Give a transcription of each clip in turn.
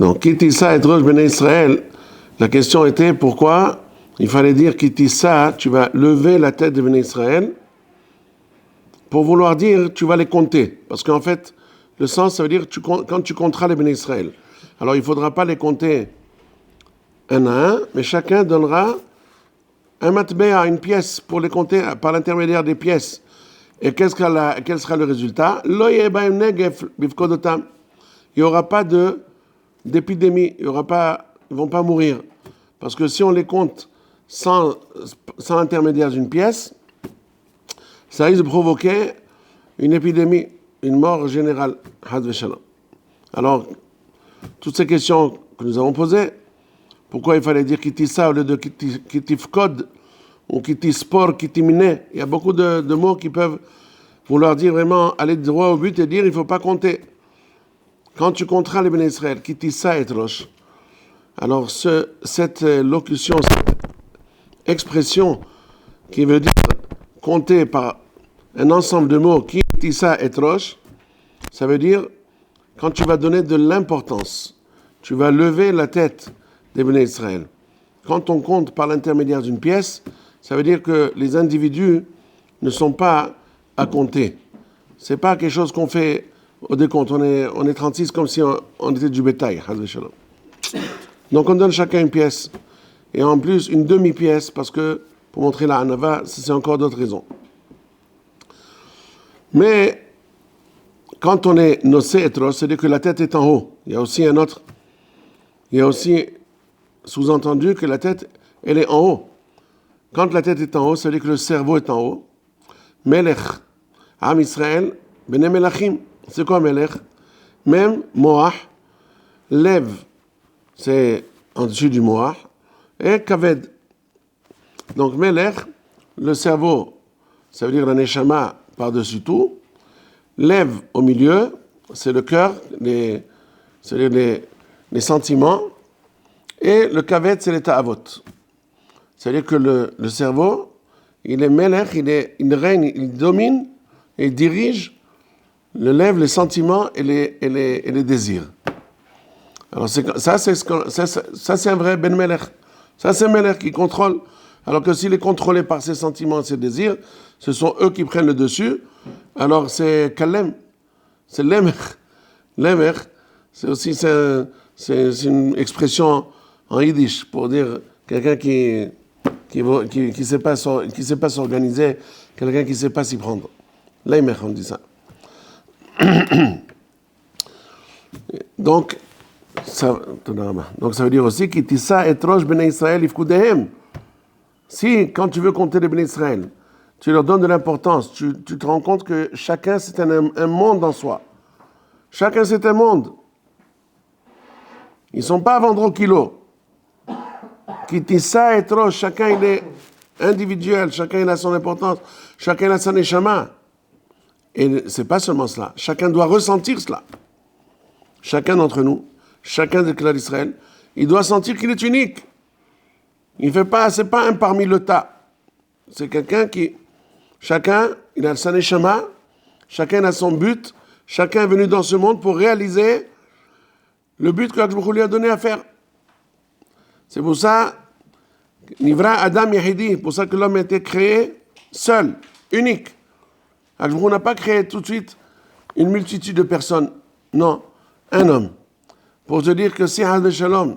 Donc, Kitissa et Rosh Bnei Israël, la question était pourquoi il fallait dire Kitissa, tu vas lever la tête de Bnei Israël, pour vouloir dire tu vas les compter. Parce qu'en fait, le sens, ça veut dire quand tu compteras les Bnei Israël. Alors, il ne faudra pas les compter un à un, mais chacun donnera un matbéa, une pièce, pour les compter par l'intermédiaire des pièces. Et quel sera le résultat? Il n'y aura pas d'épidémie, ils ne vont pas mourir. Parce que si on les compte sans l'intermédiaire d'une pièce, ça risque de provoquer une épidémie, une mort générale. Alors, toutes ces questions que nous avons posées, pourquoi il fallait dire kitissa au lieu de kitifkod ou kitispor, kitimine? Il y a beaucoup de mots qui peuvent vouloir dire vraiment aller droit au but et dire il ne faut pas compter. Quand tu compteras les Bnei Israël, kitissa et rosh, alors cette locution, cette expression qui veut dire compter par un ensemble de mots, kitissa et rosh, ça veut dire quand tu vas donner de l'importance, tu vas lever la tête des Bnei Israël. Quand on compte par l'intermédiaire d'une pièce, ça veut dire que les individus ne sont pas à compter. C'est pas quelque chose qu'on fait au décompte. On est 36 comme si on était du bétail. Donc on donne chacun une pièce. Et en plus une demi-pièce, parce que pour montrer la hanava, c'est encore d'autres raisons. Mais quand on est nosé etros, c'est-à-dire que la tête est en haut. Il y a aussi sous-entendu que la tête, elle est en haut. Quand la tête est en haut, ça veut dire que le cerveau est en haut. Melech, Am Israël, Bene Melachim. C'est quoi Melech? Même Moach, lève, c'est en dessus du Moach, et Kaved. Donc Melech, le cerveau, ça veut dire la Neshama par-dessus tout. Lève au milieu, c'est le cœur, c'est-à-dire les sentiments. Et le Kaved, c'est l'état avot. C'est-à-dire que le cerveau, il est Melech, il règne, il domine, et il dirige, lève les sentiments et les désirs. Alors ça, c'est un vrai Ben Melech. Ça, c'est Melech qui contrôle. Alors que s'il est contrôlé par ses sentiments et ses désirs, ce sont eux qui prennent le dessus. Alors c'est Kalem, c'est Lemech. Lemech, c'est aussi c'est une expression en yiddish pour dire quelqu'un qui sait pas s'organiser, quelqu'un qui sait pas s'y prendre. Lemech, on dit ça. Donc ça veut dire aussi Kitissa et Rosh Bnei Israël ifkudehem. Si, quand tu veux compter les Bnei Israël, tu leur donnes de l'importance, tu te rends compte que chacun c'est un monde en soi. Chacun c'est un monde. Ils ne sont pas à vendre au kilo. Kitissa et Rosh, chacun il est individuel, chacun il a son importance, chacun il a son neshama. Et c'est pas seulement cela, chacun doit ressentir cela. Chacun d'entre nous, chacun des clans d'Israël, il doit sentir qu'il est unique. C'est pas un parmi le tas. C'est quelqu'un chacun, il a sa neshama, chacun a son but, chacun est venu dans ce monde pour réaliser le but que Hakadosh Baruch Hu lui a donné à faire. C'est pour ça, Nivra Adam Yahidi, pour ça que l'homme a été créé seul, unique. Hakadosh Baruch Hu n'a pas créé tout de suite une multitude de personnes. Non, un homme. Pour te dire que si Haz Shalom,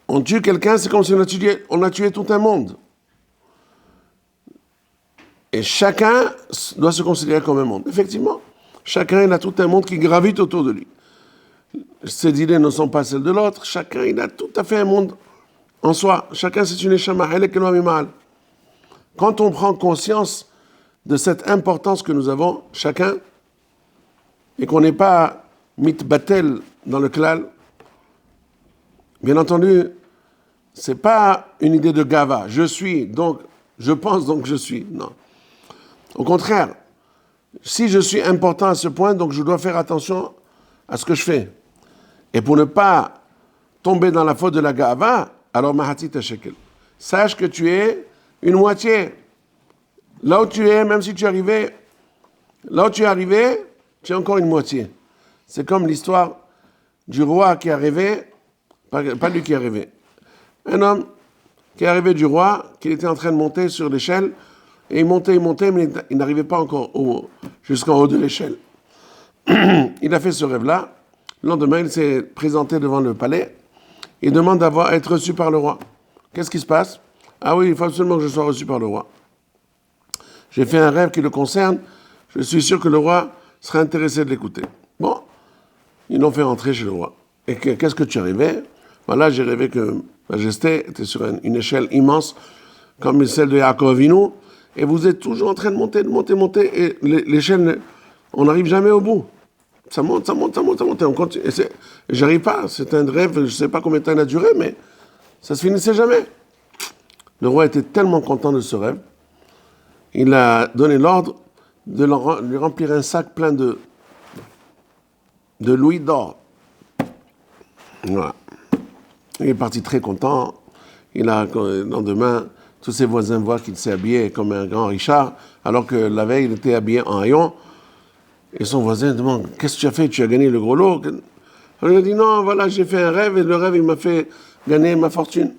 on tue quelqu'un, c'est comme si on a tué tout un monde. Et chacun doit se considérer comme un monde. Effectivement, chacun il a tout un monde qui gravite autour de lui. Ses idées ne sont pas celles de l'autre. Chacun il a tout à fait un monde en soi. Chacun c'est une neshama. Quand on prend conscience de cette importance que nous avons, chacun, et qu'on n'est pas mitbatel dans le klal, bien entendu, c'est pas une idée de gava. Je suis, donc je pense, donc je suis. Non. Au contraire, si je suis important à ce point, donc je dois faire attention à ce que je fais. Et pour ne pas tomber dans la faute de la gava, alors mahatit shekel. Sache que tu es une moitié. Là où tu es, même si tu es arrivé, tu es encore une moitié. C'est comme l'histoire du roi qui est arrivé, pas lui qui est arrivé, un homme qui est arrivé du roi, qui était en train de monter sur l'échelle, et il montait, mais il n'arrivait pas encore jusqu'en haut de l'échelle. Il a fait ce rêve-là. Le lendemain, il s'est présenté devant le palais. Il demande à être reçu par le roi. Qu'est-ce qui se passe? Ah oui, il faut absolument que je sois reçu par le roi. J'ai fait un rêve qui le concerne. Je suis sûr que le roi serait intéressé de l'écouter. Bon, ils l'ont fait rentrer chez le roi. Et qu'est-ce que tu as rêvé? Voilà, j'ai rêvé que Majesté était sur une échelle immense, comme celle de Yaakov Avinu, et vous êtes toujours en train de monter, et l'échelle, on n'arrive jamais au bout. Ça monte, et on continue. J'arrive pas, c'est un rêve, je ne sais pas combien de temps il a duré, mais ça se finissait jamais. Le roi était tellement content de ce rêve, il a donné l'ordre de lui remplir un sac plein de louis d'or. Voilà. Il est parti très content. Le lendemain, tous ses voisins voient qu'il s'est habillé comme un grand Richard, alors que la veille, il était habillé en haillon. Et son voisin demande, qu'est-ce que tu as fait? Tu as gagné le gros lot? Alors il a dit, non, voilà, j'ai fait un rêve, et le rêve, il m'a fait gagner ma fortune.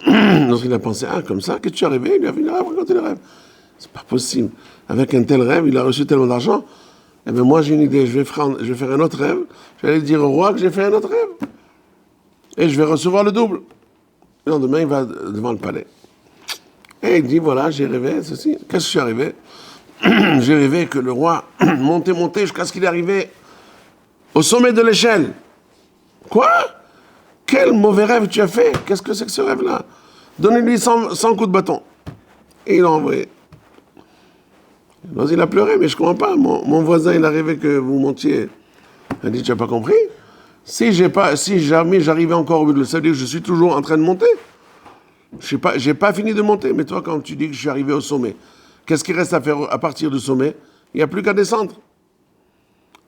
Donc il a pensé, ah, comme ça, qu'est-ce que tu as rêvé? Il lui a dit, ah, raconter le rêve. C'est pas possible. Avec un tel rêve, il a reçu tellement d'argent. Eh bien, moi, j'ai une idée, je vais faire un autre rêve. Je vais aller dire au roi que j'ai fait un autre rêve. Et je vais recevoir le double. Le lendemain, il va devant le palais. Et il dit, voilà, j'ai rêvé, ceci. Qu'est-ce que je suis arrivé? J'ai rêvé que le roi montait jusqu'à ce qu'il est arrivé au sommet de l'échelle. Quoi? Quel mauvais rêve tu as fait? Qu'est-ce que c'est que ce rêve-là? Donnez-lui 100 coups de bâton. Et il l'a envoyé. Donc, il a pleuré, mais je ne comprends pas. Mon voisin, il a rêvé que vous montiez. Il a dit, tu n'as pas compris? Si jamais j'arrivais encore au bout de ça veut dire que je suis toujours en train de monter. J'ai pas fini de monter, mais toi, quand tu dis que je suis arrivé au sommet, qu'est-ce qu'il reste à faire à partir du sommet? Il n'y a plus qu'à descendre.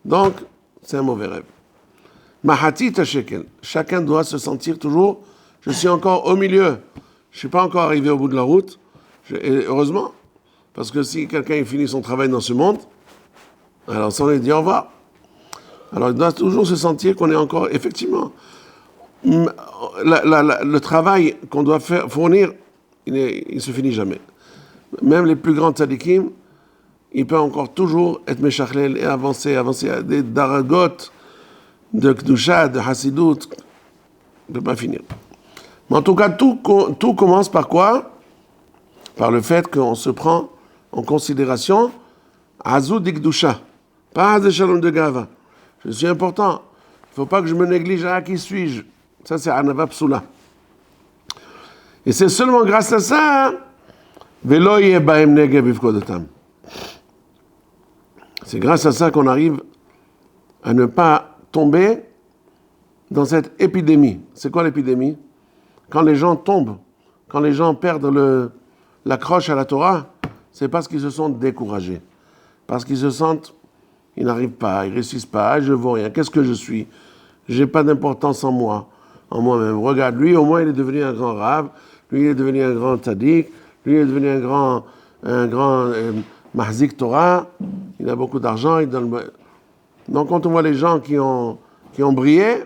Donc, c'est un mauvais rêve. Mahati tashekel. Chacun doit se sentir toujours, je suis encore au milieu. Je ne suis pas encore arrivé au bout de la route. Et heureusement, parce que si quelqu'un finit son travail dans ce monde, alors ça, on lui dit au revoir. Alors, il doit toujours se sentir qu'on est encore, effectivement, le travail qu'on doit fournir, il ne se finit jamais. Même les plus grands tzadikim, ils peuvent encore toujours être meshachlel et avancer à des daragot de Kedusha, de Hasidut, ne peut pas finir. Mais en tout cas, tout commence par quoi? Par le fait qu'on se prend en considération Azou d'Ikdusha, pas de Shalom de Gava. Je suis important. Il ne faut pas que je me néglige. Ah, qui suis-je? Ça, c'est Anava Psula. Et c'est seulement grâce à ça, c'est grâce à ça qu'on arrive à ne pas tomber dans cette épidémie. C'est quoi l'épidémie? Quand les gens tombent, quand les gens perdent l'accroche à la Torah, c'est parce qu'ils se sont découragés. Parce qu'ils se sentent, ils n'arrivent pas, ils ne réussissent pas, je ne vaux rien. Qu'est-ce que je suis? Je n'ai pas d'importance en moi, en moi-même. Regarde, lui, au moins, il est devenu un grand rave, lui, il est devenu un grand tzaddik, lui, il est devenu un grand mahzik Torah, il a beaucoup d'argent, il donne... Donc, quand on voit les gens qui ont brillé,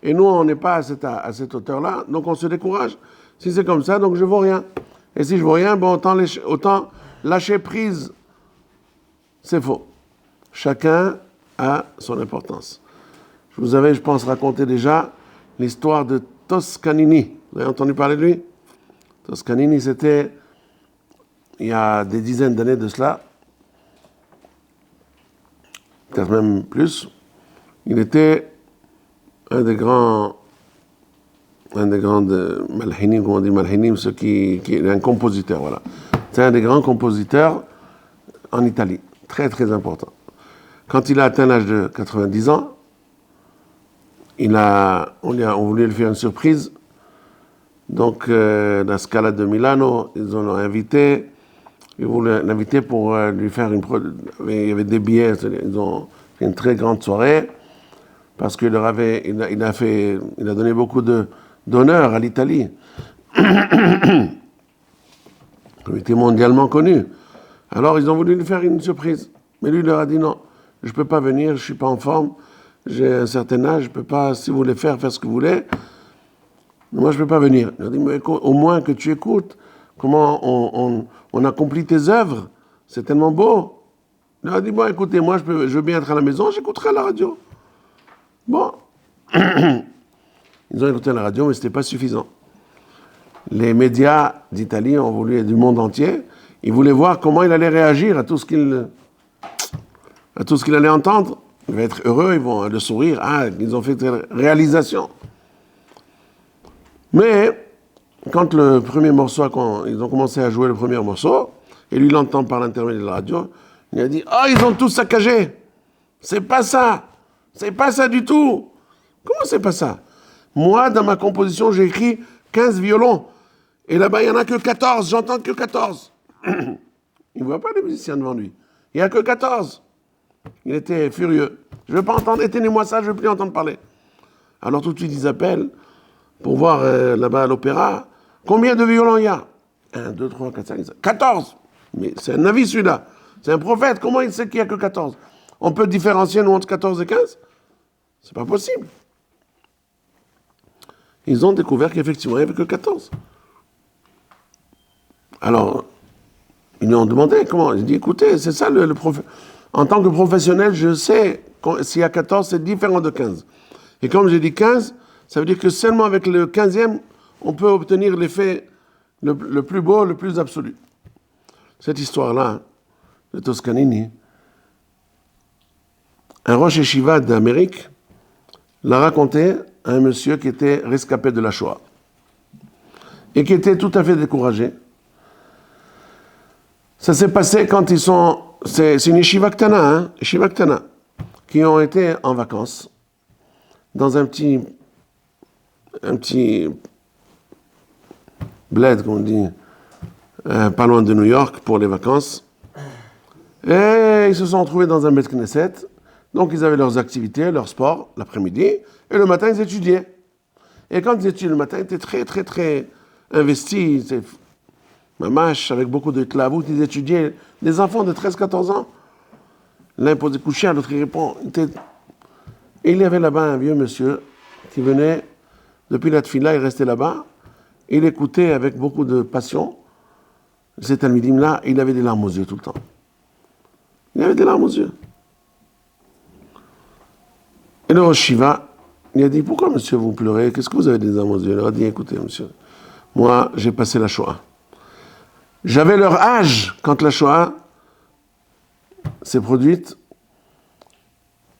et nous, on n'est pas à cette hauteur-là, donc on se décourage. Si c'est comme ça, donc je ne vaux rien. Et si je ne vaux rien, bon, autant lâcher prise. C'est faux. Chacun a son importance. Je vous avais, je pense, raconté déjà l'histoire de Toscanini. Vous avez entendu parler de lui? Toscanini, c'était, il y a des dizaines d'années de cela, peut-être même plus, il était un des grands malhinim, comment on dit malhinim, ceux qui est un compositeur, voilà. C'est un des grands compositeurs en Italie, très très important. Quand il a atteint l'âge de 90 ans, on voulait lui faire une surprise. Donc, la Scala de Milano, ils l'ont invité. Ils voulaient l'inviter pour lui faire il y avait des billets. Ils ont fait une très grande soirée parce qu'il a donné beaucoup d'honneur à l'Italie. Il était mondialement connu. Alors, ils ont voulu lui faire une surprise. Mais lui, il leur a dit non, je ne peux pas venir, je ne suis pas en forme. j'ai un certain âge, je ne peux pas, si vous voulez faire ce que vous voulez, mais moi je ne peux pas venir. Il a dit, mais au moins que tu écoutes comment on accomplit tes œuvres, c'est tellement beau. Il a dit, bon écoutez, moi je veux bien être à la maison, j'écouterai la radio. Bon, ils ont écouté la radio, mais ce n'était pas suffisant. Les médias d'Italie ont voulu, du monde entier, ils voulaient voir comment il allait réagir à tout ce qu'il allait entendre. Il va être heureux, ils vont le sourire. Ah, ils ont fait une réalisation. Mais, quand le premier morceau, quand ils ont commencé à jouer le premier morceau, et lui l'entend par l'intermédiaire de la radio, il a dit, oh, ils ont tout saccagé. C'est pas ça. C'est pas ça du tout. Comment c'est pas ça? Moi, dans ma composition, j'ai écrit 15 violons. Et là-bas, il n'y en a que 14. J'entends que 14. Il ne voit pas les musiciens devant lui. Il n'y a que 14. Il était furieux. Je ne veux pas entendre, éteignez-moi ça, je ne veux plus entendre parler. Alors tout de suite, ils appellent pour voir là-bas à l'opéra. Combien de violons il y a? 1, 2, 3, 4, 5, 6, 14. Mais c'est un avis celui-là. C'est un prophète. Comment il sait qu'il n'y a que 14? On peut différencier nous entre 14 et 15? C'est pas possible. Ils ont découvert qu'effectivement, il n'y avait que 14. Alors, ils lui ont demandé comment. Il dit, écoutez, c'est ça le prophète. En tant que professionnel, je sais s'il y a 14, c'est différent de 15. Et comme j'ai dit 15, ça veut dire que seulement avec le 15e, on peut obtenir l'effet le plus beau, le plus absolu. Cette histoire-là, de Toscanini, un Rosh Yeshiva d'Amérique l'a raconté à un monsieur qui était rescapé de la Shoah et qui était tout à fait découragé. Ça s'est passé quand ils sont... C'est une yeshiva ktana, qui ont été en vacances dans un petit bled, comme on dit, pas loin de New York pour les vacances. Et ils se sont retrouvés dans un Beth Knesset. Donc ils avaient leurs activités, leur sport l'après-midi, et le matin ils étudiaient. Et quand ils étudiaient le matin, ils étaient très très très investis. Mamash, avec beaucoup de clavout, ils étudiaient. Des enfants de 13-14 ans. L'un posait coucher, l'autre il répond. Et il y avait là-bas un vieux monsieur qui venait, depuis la tfila, il restait là-bas. Il écoutait avec beaucoup de passion. Cet talmidim-là, il avait des larmes aux yeux tout le temps. Il avait des larmes aux yeux. Et le Rosh Shiva, il a dit, pourquoi monsieur vous pleurez? Qu'est-ce que vous avez des larmes aux yeux? Il leur a dit, écoutez monsieur, moi j'ai passé la Shoah. J'avais leur âge quand la Shoah s'est produite.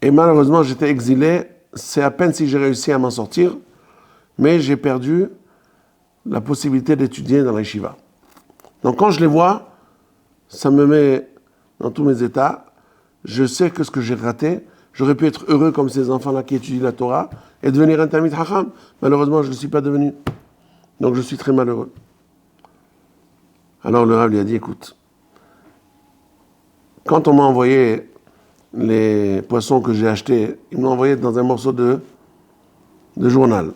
Et malheureusement, j'étais exilé. C'est à peine si j'ai réussi à m'en sortir. Mais j'ai perdu la possibilité d'étudier dans la yeshiva. Donc quand je les vois, ça me met dans tous mes états. Je sais que ce que j'ai raté, j'aurais pu être heureux comme ces enfants-là qui étudient la Torah et devenir un Talmid Chacham. Malheureusement, je ne le suis pas devenu. Donc je suis très malheureux. Alors le Rav lui a dit, écoute, quand on m'a envoyé les poissons que j'ai achetés, ils m'ont envoyé dans un morceau de journal.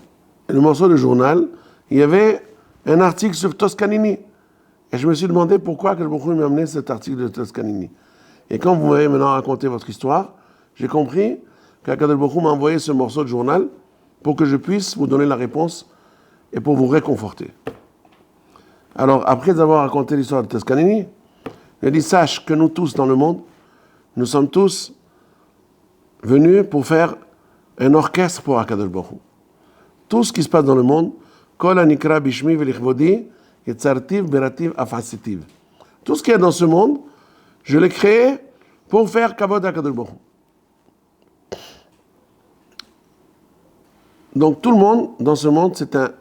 Et le morceau de journal, il y avait un article sur Toscanini. Et je me suis demandé pourquoi que le Baruch Hu m'a amené cet article de Toscanini. Et quand vous m'avez maintenant raconté votre histoire, j'ai compris qu'Akadosh Baruch Hu m'a envoyé ce morceau de journal pour que je puisse vous donner la réponse et pour vous réconforter. Alors, après avoir raconté l'histoire de Toscanini, il a dit, sache que nous tous dans le monde, nous sommes tous venus pour faire un orchestre pour Akadosh Baruch Hu. Tout ce qui se passe dans le monde, Kol hanikra bishmi velichvodi, yetzartiv berativ afasitiv. Tout ce qu'il y a dans ce monde, je l'ai créé pour faire kavod Akadosh Baruch Hu. Donc tout le monde dans ce monde, c'est un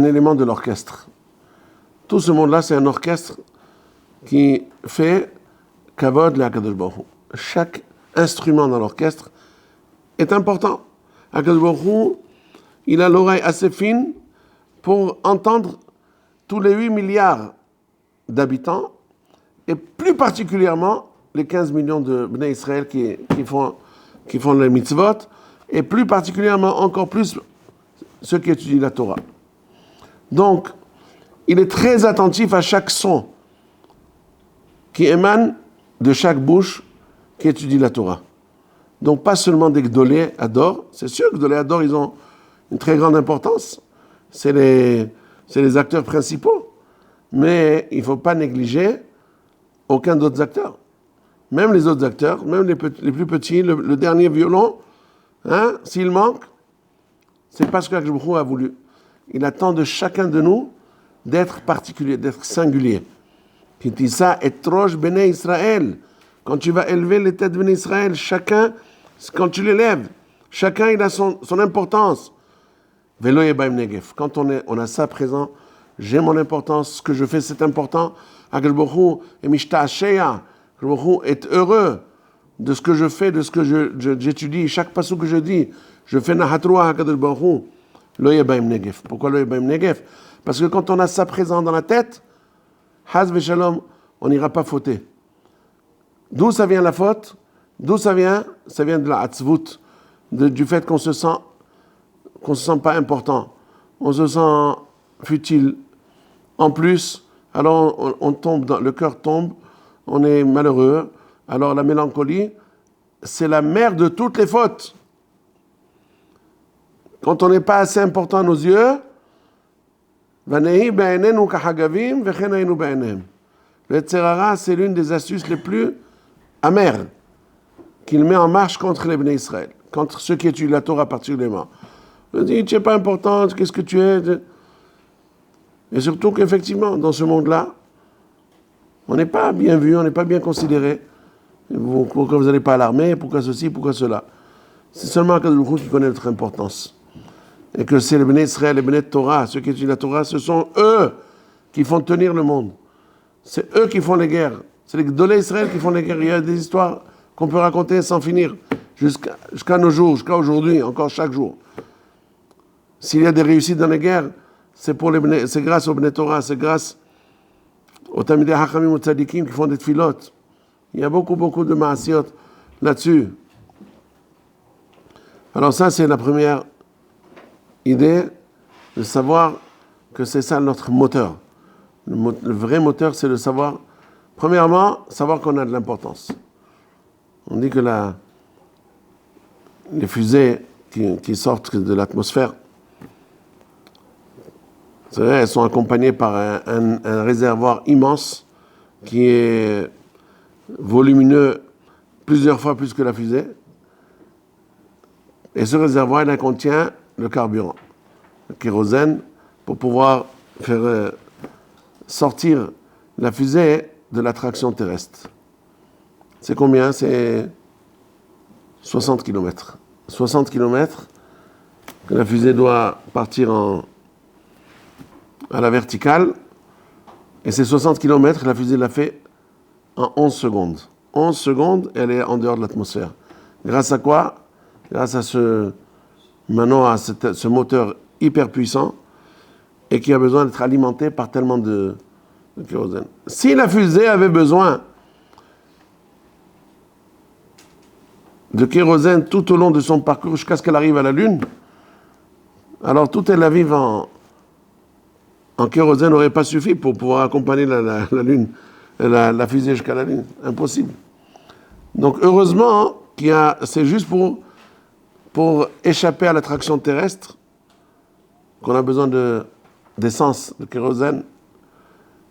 élément de l'orchestre. Tout ce monde-là, c'est un orchestre qui fait kavod le Akadosh Baruch Hu. Chaque instrument dans l'orchestre est important. Akadosh Baruch Hu, il a l'oreille assez fine pour entendre tous les 8 milliards d'habitants et plus particulièrement les 15 millions de Bnei Israël qui font les mitzvot et plus particulièrement encore plus ceux qui étudient la Torah. Donc, il est très attentif à chaque son qui émane de chaque bouche qui étudie la Torah. Donc pas seulement des Gdolé Ador, c'est sûr que Gdolé Ador, ils ont une très grande importance. C'est les acteurs principaux. Mais il ne faut pas négliger aucun d'autres acteurs. Même les autres acteurs, même les plus petits, le dernier violon, hein, s'il manque, c'est parce que Akadosh a voulu. Il attend de chacun de nous d'être particulier, d'être singulier. Kitissa et Trosh Bene Israël. Quand tu vas élever les têtes de Bene Israël, chacun, quand tu l'élèves, chacun il a son importance. Velo Yebaim Negef. Quand on a ça présent, j'ai mon importance, ce que je fais c'est important. Akadosh et Mishta Asheya. Est heureux de ce que je fais, de ce que j'étudie, chaque passage que je dis, je fais Nahatroua HaKadosh Baruch Hu, Lo Yebaim Negef. Pourquoi Lo Yebaim Negef? Parce que quand on a ça présent dans la tête, Haz Veshalom, on n'ira pas fauter. D'où ça vient la faute? D'où ça vient? Ça vient de la Hatzvut, du fait qu'on se sent pas important, on se sent futile. En plus, alors on tombe, le cœur tombe, on est malheureux. Alors la mélancolie, c'est la mère de toutes les fautes. Quand on n'est pas assez important à nos yeux, le Tserara, c'est l'une des astuces les plus amères qu'il met en marche contre les Bnei Israël, contre ceux qui étudient la Torah particulièrement. Il dit, tu n'es pas important, qu'est-ce que tu es? Et surtout qu'effectivement, dans ce monde-là, on n'est pas bien vu, on n'est pas bien considéré. Pourquoi vous n'allez pas à l'armée? Pourquoi ceci? Pourquoi cela? C'est seulement Akadosh Baruch Hu qui connaît notre importance. Et que c'est les Bnei Israël, les Bnei Torah, ceux qui étudient la Torah, ce sont eux qui font tenir le monde. C'est eux qui font les guerres. C'est les Gdolé Israël qui font les guerres. Il y a des histoires qu'on peut raconter sans finir, jusqu'à nos jours, jusqu'à aujourd'hui, encore chaque jour. S'il y a des réussites dans les guerres, c'est grâce aux Bnei Torah, c'est grâce aux Talmidei Hachamim, aux Tzadikim qui font des tfilotes. Il y a beaucoup de maasiot là-dessus. Alors ça, c'est la première idée, de savoir que c'est ça notre moteur. Le vrai moteur, c'est de savoir, premièrement, savoir qu'on a de l'importance. On dit que les fusées qui sortent de l'atmosphère, c'est vrai, elles sont accompagnées par un réservoir immense qui est volumineux plusieurs fois plus que la fusée. Et ce réservoir, il contient le carburant, le kérosène, pour pouvoir faire sortir la fusée de l'attraction terrestre. C'est combien? C'est 60 km. 60 km que la fusée doit partir à la verticale. Et ces 60 km, la fusée l'a fait en 11 secondes. 11 secondes, elle est en dehors de l'atmosphère. Grâce à quoi? Grâce à ce moteur hyper puissant et qui a besoin d'être alimenté par tellement de kérosène. Si la fusée avait besoin de kérosène tout au long de son parcours jusqu'à ce qu'elle arrive à la Lune, alors toute Tel Aviv en kérosène n'aurait pas suffi pour pouvoir accompagner la Lune, la fusée jusqu'à la Lune. Impossible. Donc heureusement c'est juste pour échapper à l'attraction terrestre qu'on a besoin d'essence, de kérosène.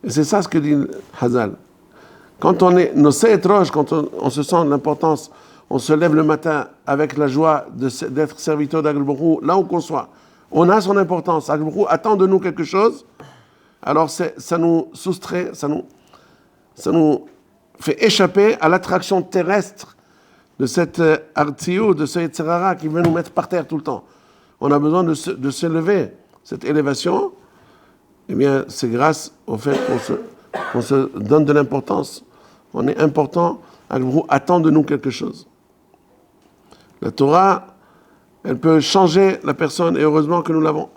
Et c'est ça ce que dit Hazal. Quand on est nosé et roche, quand on se sent l'importance, on se lève le matin avec la joie d'être serviteur d'Akadosh Baruch Hu, là où qu'on soit. On a son importance. Akadosh Baruch Hu attend de nous quelque chose. Alors ça nous soustrait, ça nous fait échapper à l'attraction terrestre de cette artiou, de ce Yetzirara qui veut nous mettre par terre tout le temps. On a besoin de s'élever. Cette élévation, eh bien, c'est grâce au fait qu'on se donne de l'importance. On est important, Akadosh Baruch Hu attend de nous quelque chose. La Torah, elle peut changer la personne, et heureusement que nous l'avons.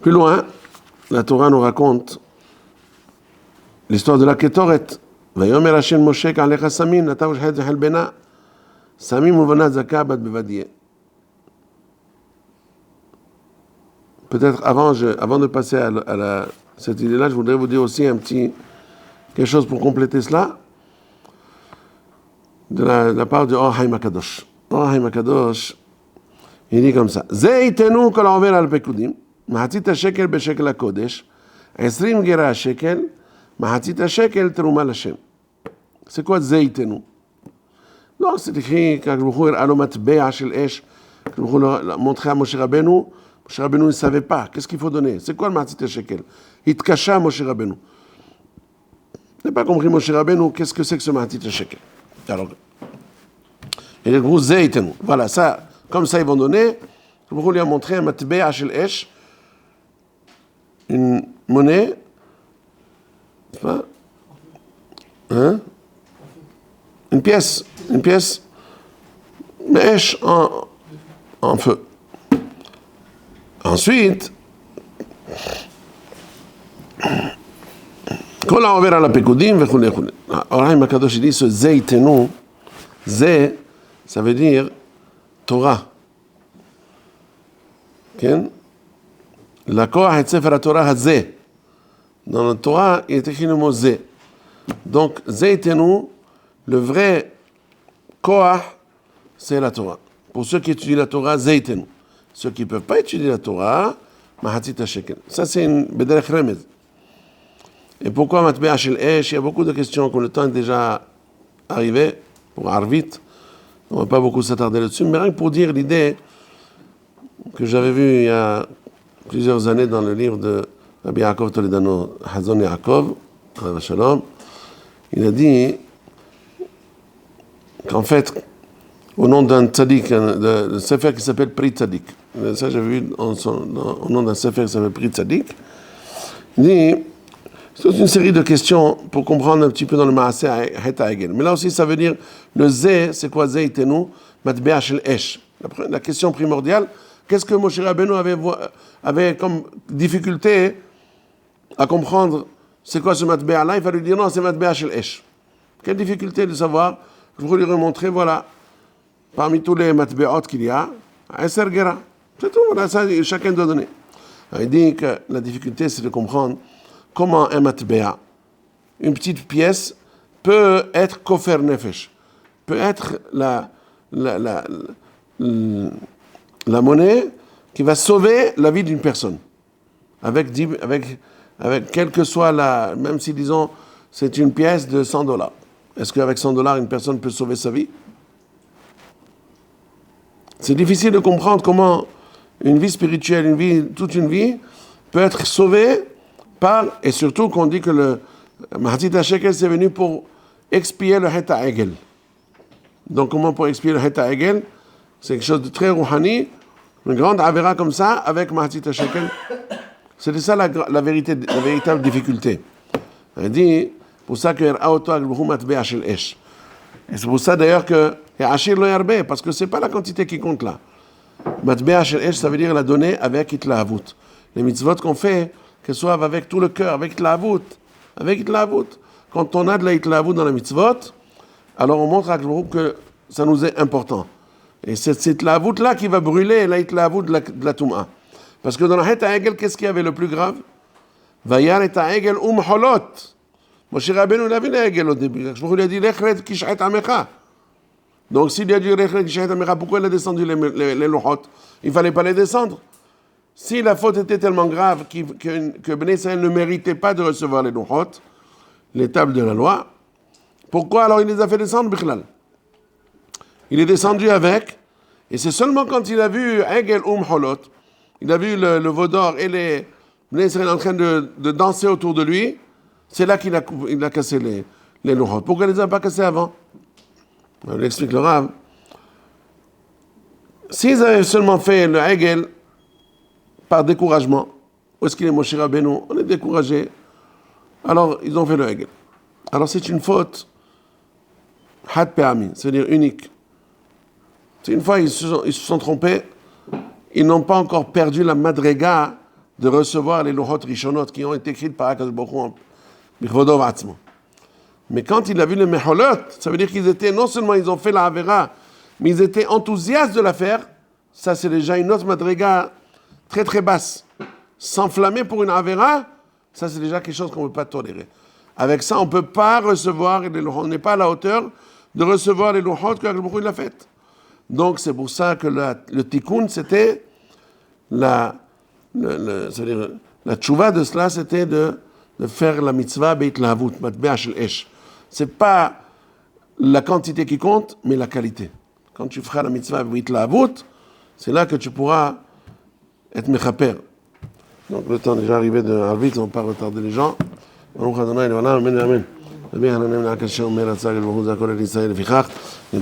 Plus loin, la Torah nous raconte l'histoire de la Ketoret. Vayomer Hashem Moshe ka'alecha samin, natav shechet zechel bena, samim uvana zaka bat bevadiyeh. Peut-être avant de passer à cette idée-là, je voudrais vous dire aussi quelque chose pour compléter cela. de la part du Or Haim HaKadosh. Or Haim HaKadosh, il dit comme ça. זה ייתנו כל העובר על פקודים, מחצית השקל בשקל הקודש, 20 גרה השקל, מחצית השקל תרומה לשם. C'est quoi זה ייתנו? Non, c'est écrit quand Baruch Hu a le matbea shel esh, quand Baruch Hu l'a montré à Moshe Rabbeinu ne savait pas. Qu'est-ce qu'il faut donner? C'est quoi le matzit shekel? Hitkasha Moshe Rabbeinu. Il n'a pas compris Moshe Rabbeinu, qu'est-ce que c'est que ce matzit shekel? Alors, et le gros zeitenu. Voilà, ça, comme ça ils vont donner. Baruch Hu lui a montré un matbea shel esh, une monnaie, enfin, hein? Une pièce, mèche en feu. Ensuite, כל העובר על הפקודים וכו' וכו'. אור החיים הקדוש dit ce זה ייתנו, זה, ça veut dire Torah. כן? לקוח את ספר התורה הזה. Dans la Torah, il est écrit le mot זה. Donc, זה ייתנו, le vrai koach, c'est la Torah. Pour ceux qui étudient la Torah, zaytenu. Ceux qui ne peuvent pas étudier la Torah, mahatzit shekel. Ça, c'est une bederech remez. Et pourquoi matbea shel esh? Il y a beaucoup de questions, comme le temps est déjà arrivé, pour Arvit. On ne va pas beaucoup s'attarder là-dessus, mais rien que pour dire l'idée que j'avais vue il y a plusieurs années dans le livre de Rabbi Yaakov Toledano, Hazon Yaakov, Rav Shalom. Il a dit qu'en fait, au nom d'un tzaddik, de sefer qui s'appelle Pri Tzaddik, ça j'avais vu au nom d'un sefer qui s'appelle Pri Tzaddik, il dit, c'est toute une série de questions pour comprendre un petit peu dans le Maaseh Heta Egel. Mais là aussi, ça veut dire, le Zé, c'est quoi Zé Itenu, Matbea Shel Esh. La question primordiale, qu'est-ce que Moshe Rabbeinu avait comme difficulté à comprendre c'est quoi ce Matbea là? Il fallait lui dire non, c'est Matbea Shel Esh. Quelle difficulté de savoir? Je voulais lui remontrer, voilà, parmi tous les matbeot qu'il y a, un sergera. C'est tout, voilà, ça, chacun doit donner. Alors, il dit que la difficulté, c'est de comprendre comment un matbea, une petite pièce, peut être kofer nefesh, peut être la monnaie qui va sauver la vie d'une personne. Avec quelle que soit même si, disons, c'est une pièce de $100. Est-ce qu'avec $100, une personne peut sauver sa vie? C'est difficile de comprendre comment une vie spirituelle, toute une vie, peut être sauvée et surtout qu'on dit que le Mahatzit HaShekel, c'est venu pour expier le Heta Egel. Donc comment pour expier le Heta Egel? C'est quelque chose de très rouhani, une grande avera comme ça, avec Mahatzit HaShekel. C'était ça la véritable difficulté. Il dit, pour ça que et c'est pour ça d'ailleurs que parce que c'est pas la quantité qui compte là. Matbea shel esh, ça veut dire la donner avec itlahavut. Les mitzvot qu'on fait, qu'elles soient avec tout le cœur, avec itlahavut. Quand on a de la itlahavut dans la mitzvot, alors on montre à Baruch que ça nous est important. Et c'est cette itlahavut là qui va brûler la itlahavut de la Touma. Parce que dans la Heta Egel, qu'est-ce qu'il y avait le plus grave? Vayar Heta Egel holot. Moshe Rabbeinu, il avait l'Egel au début. Je lui ai dit, Lechret Kishet Amecha. Donc s'il a dit Lechret Kishet Amecha, pourquoi il a descendu les lohot? Il ne fallait pas les descendre. Si la faute était tellement grave que Bnei Israël ne méritait pas de recevoir les lohot, les tables de la loi, pourquoi alors il les a fait descendre, Bichlal? Il est descendu avec, et c'est seulement quand il a vu Egel holot, il a vu le veau d'or et les Bnei Israël en train de danser autour de lui, c'est là qu'il a cassé les louchot. Pourquoi il ne les a pas cassés avant? On explique le Rav. S'ils avaient seulement fait le Hegel par découragement, où est-ce qu'il est Moshe Rabbeinu? On est découragé. Alors, ils ont fait le Hegel. Alors, c'est une faute had pe'ami, c'est-à-dire unique. C'est une fois, ils se sont trompés, ils n'ont pas encore perdu la madrega de recevoir les louchot rishonot qui ont été écrites par Akadosh Baruch Hu. Mais quand il a vu les meholot, ça veut dire qu'ils étaient, non seulement ils ont fait la avera, mais ils étaient enthousiastes de la faire. Ça, c'est déjà une autre madriga très très basse. S'enflammer pour une avera, ça c'est déjà quelque chose qu'on ne peut pas tolérer. Avec ça, on ne peut pas recevoir, on n'est pas à la hauteur de recevoir les louchot que Baruch Hu l'a fait. Donc c'est pour ça que le tikkun, c'était c'est-à-dire, la tchouva de cela, c'était de faire la mitzvah beit lahavut, matbea shel esh. C'est pas la quantité qui compte, mais la qualité. Quand tu feras la mitzvah beit lahavut, c'est là que tu pourras être mechaper. Donc le temps est déjà arrivé de vite, on ne va pas retarder les gens. Baruch Adonai, amen, amen.